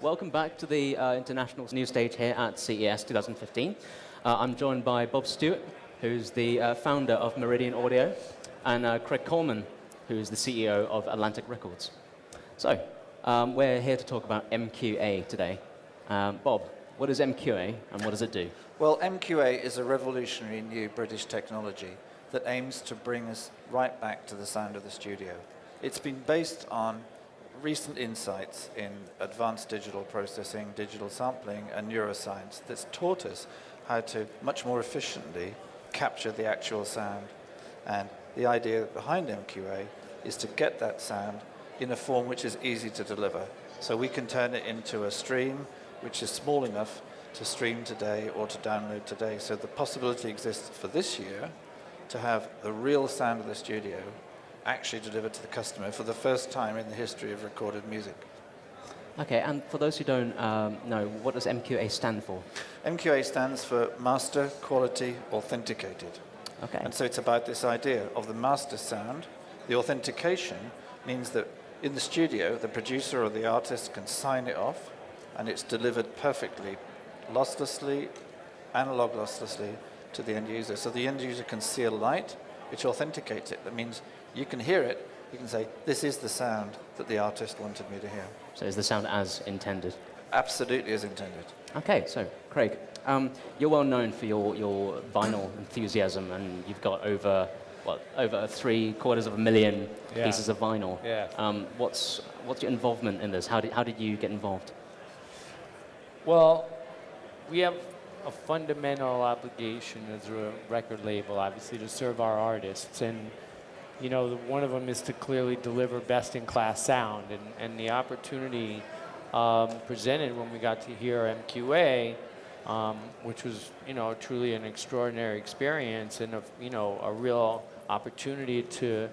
Welcome back to the International News Stage here at CES 2015. I'm joined by Bob Stuart, who's the founder of Meridian Audio, and Craig Kallman, who's the CEO of Atlantic Records. So, we're here to talk about MQA today. Bob, what is MQA and what does it do? Well, MQA is a revolutionary new British technology that aims to bring us right back to the sound of the studio. It's been based on recent insights in advanced digital processing, digital sampling, and neuroscience that's taught us how to much more efficiently capture the actual sound. And the idea behind MQA is to get that sound in a form which is easy to deliver. So we can turn it into a stream which is small enough to stream today or to download today. So the possibility exists for this year to have the real sound of the studio actually delivered to the customer for the first time in the history of recorded music. Okay, and for those who don't know, what does MQA stand for? MQA stands for Master Quality Authenticated. Okay. And so it's about this idea of the master sound. The authentication means that in the studio, the producer or the artist can sign it off, and it's delivered perfectly, losslessly, analog losslessly, to the end user. So the end user can see a light which authenticates it. That means you can hear it, you can say, this is the sound that the artist wanted me to hear. So is the sound as intended? Absolutely as intended. Okay, so Craig, you're well known for your vinyl enthusiasm, and you've got over 750,000 pieces of vinyl. Yeah. What's your involvement in this? How did you get involved? Well, we have a fundamental obligation as a record label, obviously, to serve our artists. And, you know, one of them is to clearly deliver best-in-class sound. And the opportunity presented when we got to hear MQA, which was, you know, truly an extraordinary experience and, a real opportunity to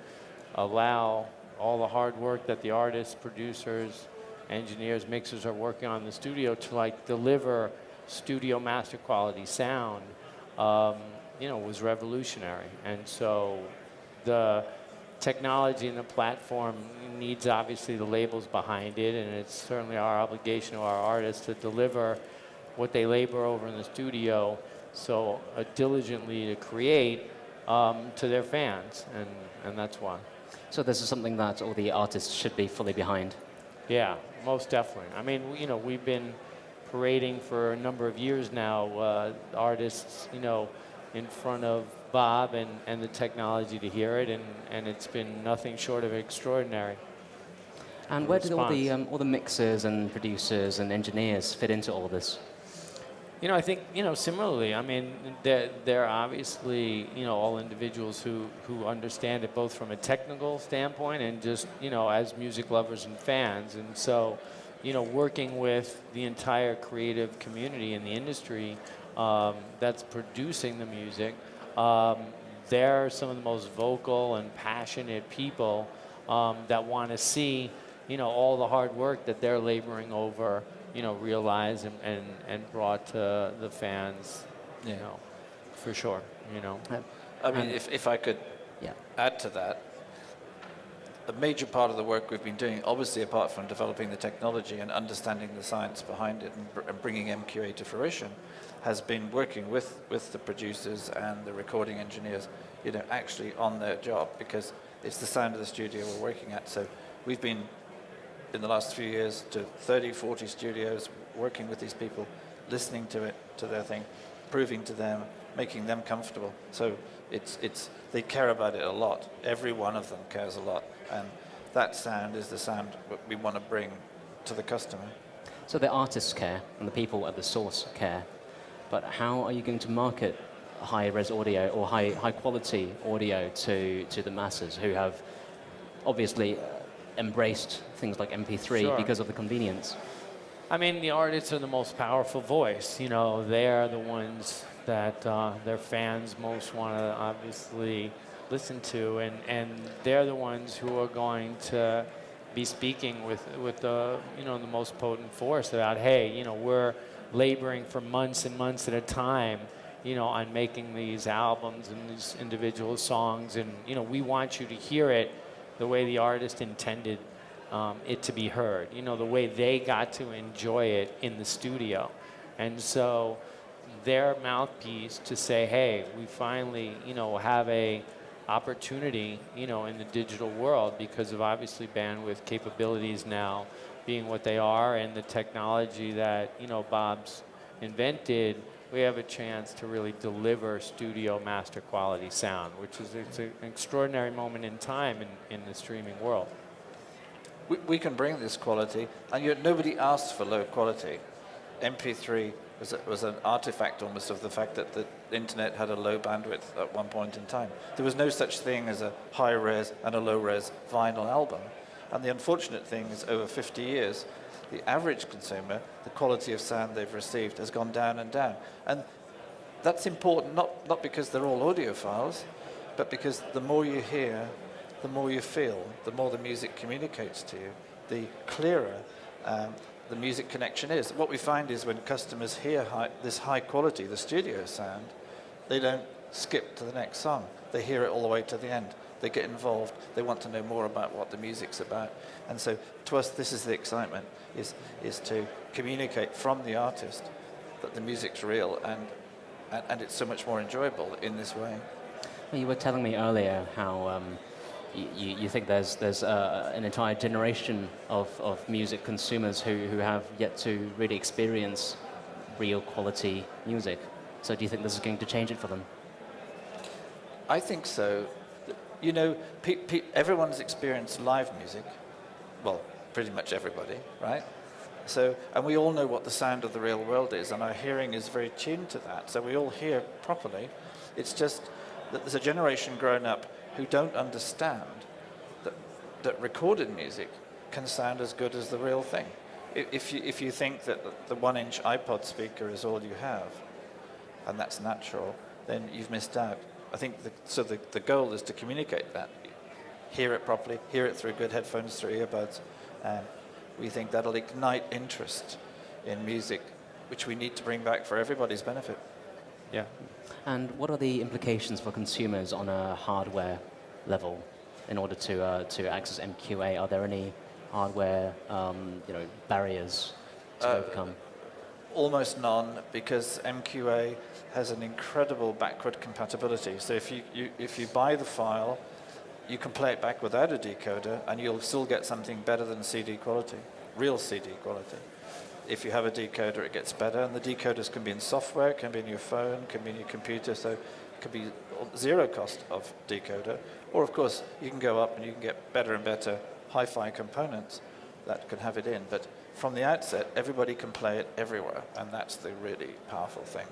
allow all the hard work that the artists, producers, engineers, mixers are working on in the studio to deliver studio master quality sound, was revolutionary. And so the technology and the platform needs obviously the labels behind it, and it's certainly our obligation to our artists to deliver what they labor over in the studio so diligently to create to their fans, and that's why. So this is something that all the artists should be fully behind? Yeah, most definitely. I mean, we've been parading for a number of years now, artists, in front of Bob and the technology to hear it, and it's been nothing short of extraordinary. And where did all the mixers and producers and engineers fit into all this? I think, similarly, I mean, they're obviously, all individuals who understand it both from a technical standpoint and just, as music lovers and fans. And so, working with the entire creative community in the industry that's producing the music, they're some of the most vocal and passionate people that want to see, all the hard work that they're laboring over, realized and brought to the fans, for sure, I mean, if I could add to that, a major part of the work we've been doing, obviously apart from developing the technology and understanding the science behind it and bringing MQA to fruition, has been working with the producers and the recording engineers, actually on their job, because it's the sound of the studio we're working at. So we've been, in the last few years, to 30, 40 studios, working with these people, listening to it, to their thing, proving to them, making them comfortable. So they care about it a lot. Every one of them cares a lot. And that sound is the sound that we want to bring to the customer. So the artists care and the people at the source care. But how are you going to market high-res audio or high-quality audio to the masses who have obviously embraced things like MP3 because of the convenience? I mean, the artists are the most powerful voice. They are the ones that their fans most want to obviously listen to, and they're the ones who are going to be speaking with the the most potent force about, hey, we're laboring for months and months at a time, on making these albums and these individual songs, and we want you to hear it the way the artist intended it to be heard. You know, the way they got to enjoy it in the studio. And so their mouthpiece to say, hey, we finally, you know, have a opportunity, you know, in the digital world because of obviously bandwidth capabilities now being what they are and the technology that, you know, Bob's invented, we have a chance to really deliver studio master quality sound, which is it's an extraordinary moment in time in the streaming world. We can bring this quality, and yet nobody asked for low quality. MP3 was an artifact almost of the fact that the internet had a low bandwidth at one point in time. There was no such thing as a high-res and a low-res vinyl album. And the unfortunate thing is over 50 years, the average consumer, the quality of sound they've received has gone down and down. And that's important, not because they're all audiophiles, but because the more you hear, the more you feel, the more the music communicates to you, the clearer the music connection is. What we find is when customers hear this high quality, the studio sound, they don't skip to the next song. They hear it all the way to the end. They get involved. They want to know more about what the music's about. And so to us, this is the excitement, is to communicate from the artist that the music's real and it's so much more enjoyable in this way. Well, you were telling me earlier how you think there's an entire generation of music consumers who have yet to really experience real quality music. So do you think this is going to change it for them? I think so. You know, everyone's experienced live music. Well, pretty much everybody, right? So, and we all know what the sound of the real world is, and our hearing is very tuned to that. So we all hear properly. It's just that there's a generation growing up who don't understand that recorded music can sound as good as the real thing. If you think that the 1-inch iPod speaker is all you have, and that's natural, then you've missed out. I think the goal is to communicate that. Hear it properly, hear it through good headphones, through earbuds, and we think that'll ignite interest in music, which we need to bring back for everybody's benefit. Yeah. And what are the implications for consumers on a hardware level in order to access MQA? Are there any hardware barriers to overcome? Almost none, because MQA has an incredible backward compatibility. So if you buy the file, you can play it back without a decoder, and you'll still get something better than CD quality, real CD quality. If you have a decoder, it gets better, and the decoders can be in software, can be in your phone, can be in your computer, so it could be zero cost of decoder. Or, of course, you can go up and you can get better and better hi-fi components that can have it in. But from the outset, everybody can play it everywhere, and that's the really powerful thing.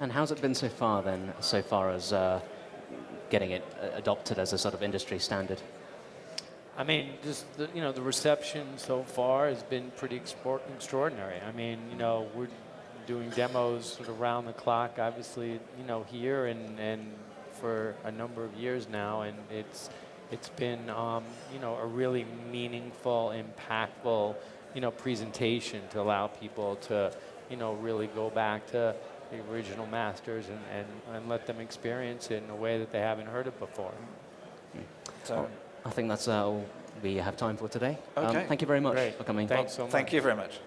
And how's it been so far, then, so far as getting it adopted as a sort of industry standard? I mean, just the reception so far has been pretty extraordinary. I mean, we're doing demos sort of around the clock, obviously, here and for a number of years now, and it's been a really meaningful, impactful presentation to allow people to really go back to the original masters and let them experience it in a way that they haven't heard it before. So. I think that's all we have time for today. Okay. Thank you very much Great. for coming. Thanks so much. Thank you very much.